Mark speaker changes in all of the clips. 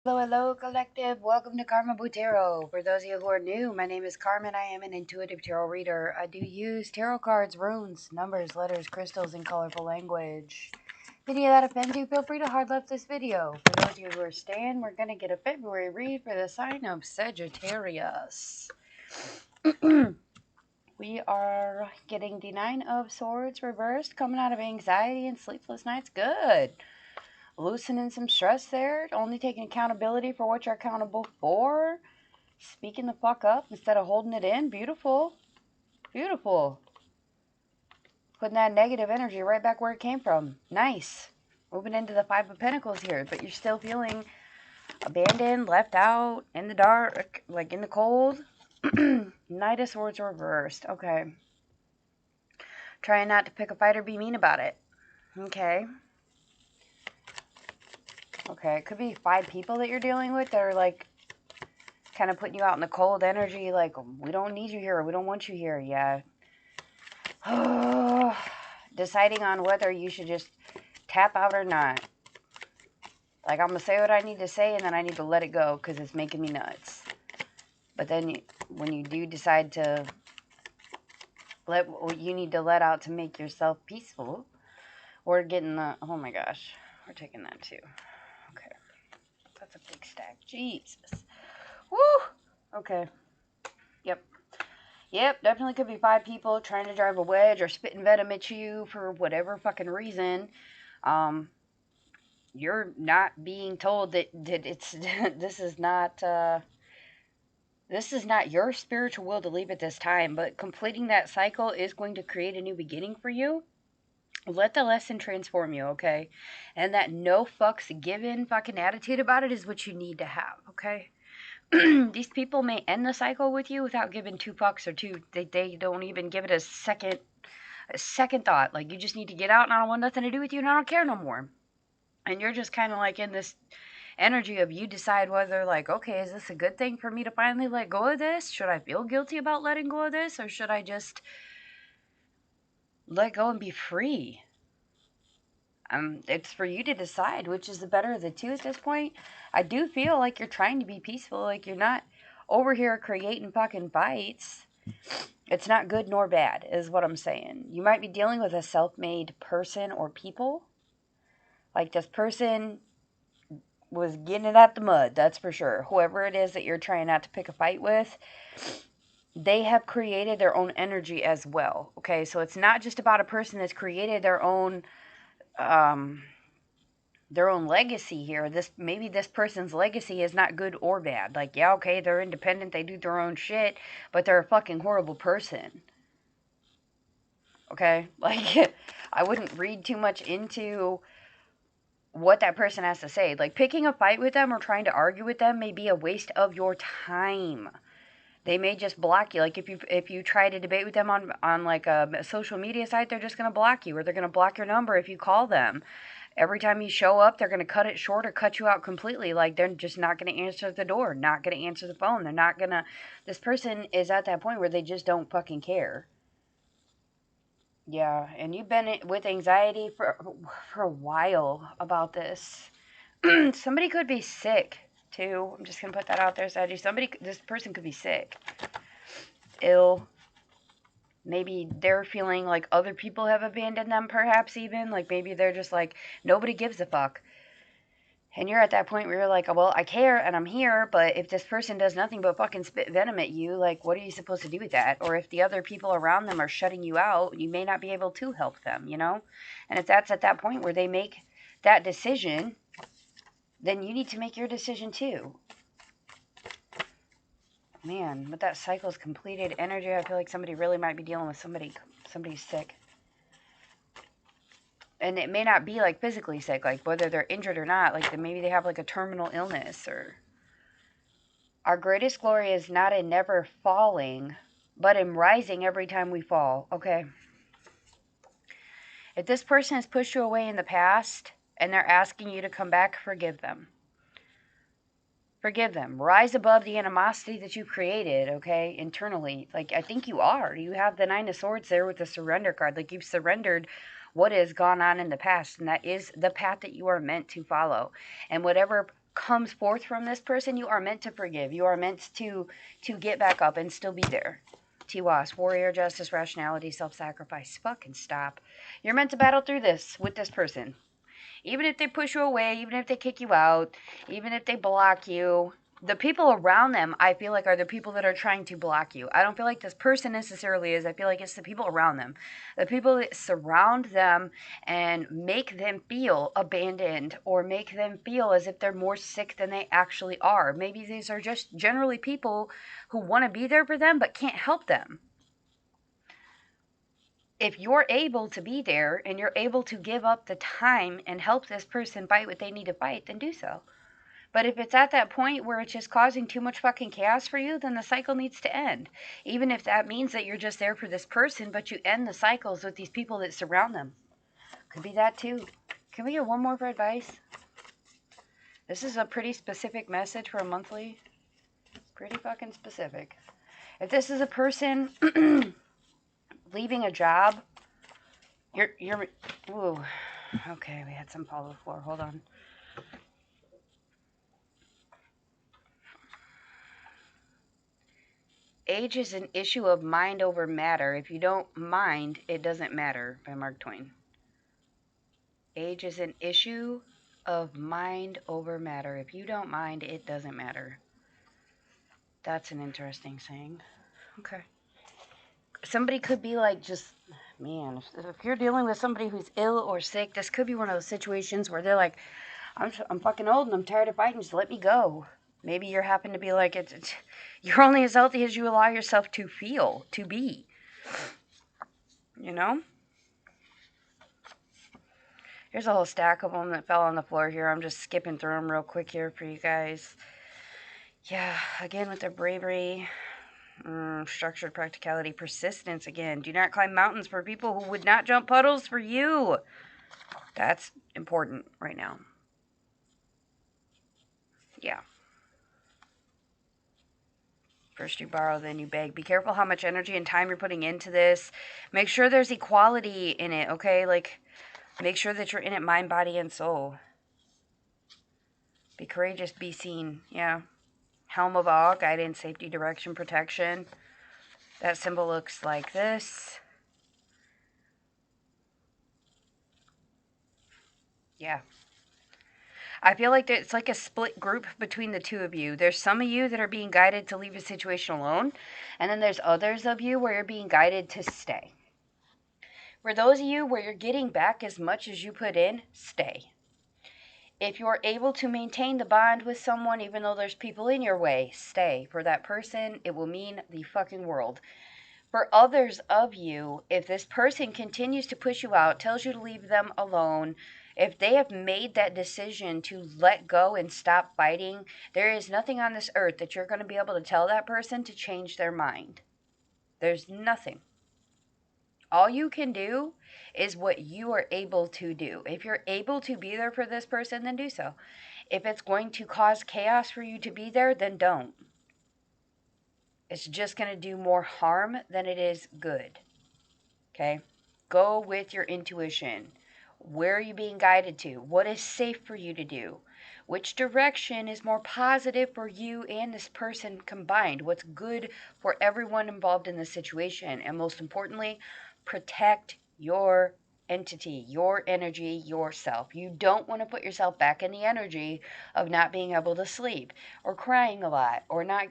Speaker 1: Hello, hello, collective. Welcome to Carmaboo Tarot. For those of you who are new, my name is Carmen. I am an intuitive tarot reader. I do use tarot cards, runes, numbers, letters, crystals, and colorful language. If any of that offends you, feel free to hard left this video. For those of you who are staying, we're going to get a February read for the sign of Sagittarius. We are getting the Nine of Swords reversed, coming out of anxiety and sleepless nights. Good. Loosening some stress there, only taking accountability for what you're accountable for, speaking the fuck up instead of holding it in. Beautiful. Beautiful. Putting that negative energy right back where it came from. Nice. Moving into the Five of Pentacles here, but you're still feeling abandoned, left out, in the dark, like in the cold. Knight of Swords reversed. Okay. Trying not to pick a fight or be mean about it. Okay. Okay, it could be 5 people that you're dealing with that are like kind of putting you out in the cold energy, like, we don't need you here, we don't want you here. Yeah. Deciding on whether you should just tap out or not. Like, I'm going to say what I need to say, and then I need to let it go, because it's making me nuts. But then, when you do decide to let what you need to let out to make yourself peaceful, we're getting the, oh my gosh, we're taking that too. Okay. That's a big stack. Jesus. Woo! Okay. Yep. Yep, definitely could be 5 people trying to drive a wedge or spitting venom at you for whatever fucking reason. You're not being told that it's this is not your spiritual will to leave at this time, but completing that cycle is going to create a new beginning for you. Let the lesson transform you, okay? And that no fucks given fucking attitude about it is what you need to have, okay? These people may end the cycle with you without giving 2 fucks or two. They don't even give it a second thought. Like, you just need to get out and I don't want nothing to do with you and I don't care no more. And you're just kind of like in this energy of you decide whether, like, okay, is this a good thing for me to finally let go of this? Should I feel guilty about letting go of this? Or should I just let go and be free? It's for you to decide which is the better of the two at this point. I do feel like you're trying to be peaceful, like you're not over here creating fucking fights. It's not good nor bad, is what I'm saying. You might be dealing with a self-made person or people. Like, this person was getting it out the mud, that's for sure. Whoever it is that you're trying not to pick a fight with, they have created their own energy as well. Okay, so it's not just about a person that's created their own legacy here. Maybe this person's legacy is not good or bad. Like, yeah, okay, they're independent, they do their own shit, but they're a fucking horrible person. Okay? Like, I wouldn't read too much into what that person has to say. Like, picking a fight with them or trying to argue with them may be a waste of your time. They may just block you. Like, if you try to debate with them on like a social media site, they're just going to block you, or they're going to block your number if you call them. Every time you show up, they're going to cut it short or cut you out completely. Like, they're just not going to answer the door, not going to answer the phone. They're not going to... This person is at that point where they just don't fucking care. Yeah, and you've been with anxiety for a while about this. Somebody could be sick, too. I'm just going to put that out there, Saggy. This person could be sick, ill. Maybe they're feeling like other people have abandoned them, perhaps even. Like, maybe they're just like, nobody gives a fuck. And you're at that point where you're like, well, I care and I'm here, but if this person does nothing but fucking spit venom at you, like, what are you supposed to do with that? Or if the other people around them are shutting you out, you may not be able to help them, you know? And if that's at that point where they make that decision, then you need to make your decision too. Man, with that cycle's completed energy, I feel like somebody really might be dealing with somebody's sick. And it may not be like physically sick, like whether they're injured or not, like maybe they have like a terminal illness. Or our greatest glory is not in never falling, but in rising every time we fall. Okay. If this person has pushed you away in the past and they're asking you to come back, forgive them. Forgive them. Rise above the animosity that you created, okay, internally. Like, I think you are. You have the Nine of Swords there with the surrender card. Like, you've surrendered what has gone on in the past, and that is the path that you are meant to follow. And whatever comes forth from this person, you are meant to forgive. You are meant to get back up and still be there. Tiwas, warrior, justice, rationality, self-sacrifice. Fucking stop. You're meant to battle through this with this person. Even if they push you away, even if they kick you out, even if they block you, the people around them, I feel like, are the people that are trying to block you. I don't feel like this person necessarily is. I feel like it's the people around them. The people that surround them and make them feel abandoned or make them feel as if they're more sick than they actually are. Maybe these are just generally people who want to be there for them but can't help them. If you're able to be there and you're able to give up the time and help this person fight what they need to fight, then do so. But if it's at that point where it's just causing too much fucking chaos for you, then the cycle needs to end. Even if that means that you're just there for this person, but you end the cycles with these people that surround them. Could be that too. Can we get one more for advice? This is a pretty specific message for a monthly. Pretty fucking specific. If this is a person leaving a job, you're ooh. Okay, we had some fall to the floor. Hold on. Age is an issue of mind over matter. If you don't mind, it doesn't matter, by Mark Twain. Age is an issue of mind over matter. If you don't mind, it doesn't matter. That's an interesting saying. Okay. Somebody could be like, just, man, if you're dealing with somebody who's ill or sick, this could be one of those situations where they're like, I'm fucking old and I'm tired of fighting, just let me go. Maybe you happen to be like, you're only as healthy as you allow yourself to feel, to be. You know? Here's a whole stack of them that fell on the floor here. I'm just skipping through them real quick here for you guys. Yeah, again with their bravery, structured practicality, persistence again. Do not climb mountains for people who would not jump puddles for you. That's important right now. Yeah. First you borrow, then you beg. Be careful how much energy and time you're putting into this. Make sure there's equality in it, okay? Like, make sure that you're in it mind, body, and soul. Be courageous, be seen. Yeah. Helm of awe, guidance, safety, direction, protection. That symbol looks like this. Yeah. I feel like it's like a split group between the two of you. There's some of you that are being guided to leave a situation alone, and then there's others of you where you're being guided to stay. For those of you where you're getting back as much as you put in, stay. If you're able to maintain the bond with someone, even though there's people in your way, stay. For that person, it will mean the fucking world. For others of you, if this person continues to push you out, tells you to leave them alone, if they have made that decision to let go and stop fighting, there is nothing on this earth that you're going to be able to tell that person to change their mind. There's nothing. All you can do is what you are able to do. If you're able to be there for this person, then do so. If it's going to cause chaos for you to be there, then don't. It's just going to do more harm than it is good. Okay? Go with your intuition. Where are you being guided to? What is safe for you to do? Which direction is more positive for you and this person combined? What's good for everyone involved in this situation? And most importantly, protect your entity, your energy, yourself. You don't want to put yourself back in the energy of not being able to sleep or crying a lot or not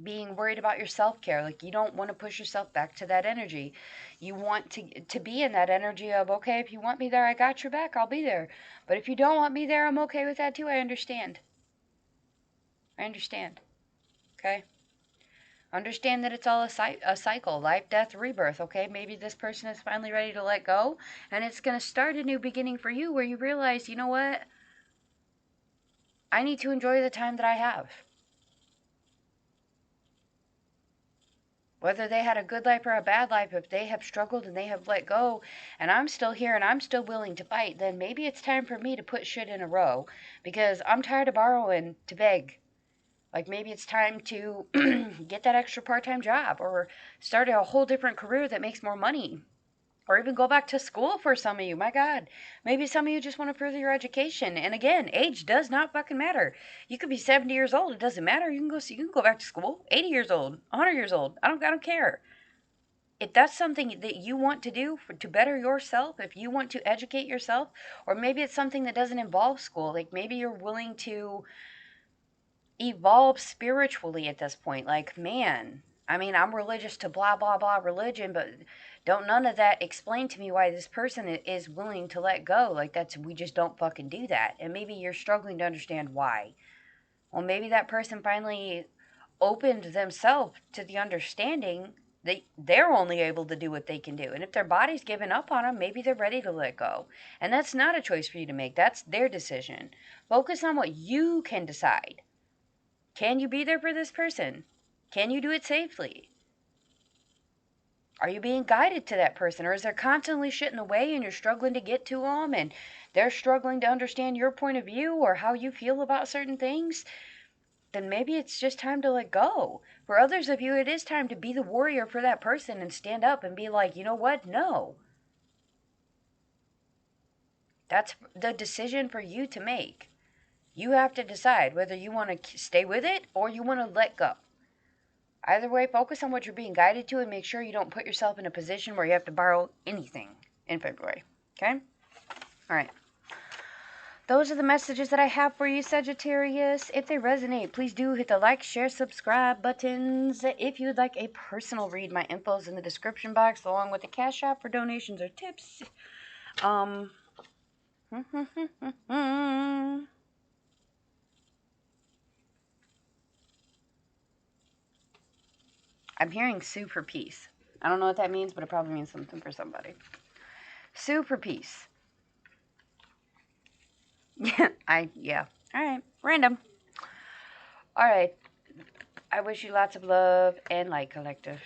Speaker 1: being worried about your self-care. Like, you don't want to push yourself back to that energy. You want to be in that energy of, okay, if you want me there, I got your back, I'll be there. But if you don't want me there, I'm okay with that too. I understand. Okay? Understand that it's all a cycle, life, death, rebirth, okay? Maybe this person is finally ready to let go, and it's going to start a new beginning for you where you realize, you know what? I need to enjoy the time that I have. Whether they had a good life or a bad life, if they have struggled and they have let go, and I'm still here and I'm still willing to fight, then maybe it's time for me to put shit in a row because I'm tired of borrowing to beg. Like, maybe it's time to get that extra part-time job or start a whole different career that makes more money. Or even go back to school for some of you. My God. Maybe some of you just want to further your education. And again, age does not fucking matter. You could be 70 years old. It doesn't matter. You can go back to school. 80 years old. 100 years old. I don't care. If that's something that you want to do to better yourself, if you want to educate yourself, or maybe it's something that doesn't involve school, like maybe you're willing to evolve spiritually at this point. Like, man, I mean, I'm religious to blah, blah, blah religion, but don't none of that explain to me why this person is willing to let go. Like, we just don't fucking do that. And maybe you're struggling to understand why. Well, maybe that person finally opened themselves to the understanding that they're only able to do what they can do. And if their body's given up on them, maybe they're ready to let go. And that's not a choice for you to make. That's their decision. Focus on what you can decide. Can you be there for this person? Can you do it safely? Are you being guided to that person? Or is there constantly shit in the way and you're struggling to get to them and they're struggling to understand your point of view or how you feel about certain things? Then maybe it's just time to let go. For others of you, it is time to be the warrior for that person and stand up and be like, you know what? No. That's the decision for you to make. You have to decide whether you want to stay with it or you want to let go. Either way, focus on what you're being guided to and make sure you don't put yourself in a position where you have to borrow anything in February. Okay? All right. Those are the messages that I have for you, Sagittarius. If they resonate, please do hit the like, share, subscribe buttons. If you'd like a personal read, my info's in the description box along with the Cash App for donations or tips. I'm hearing sue for peace. I don't know what that means, but it probably means something for somebody. Sue for peace. Yeah. All right. Random. All right. I wish you lots of love and light, collective.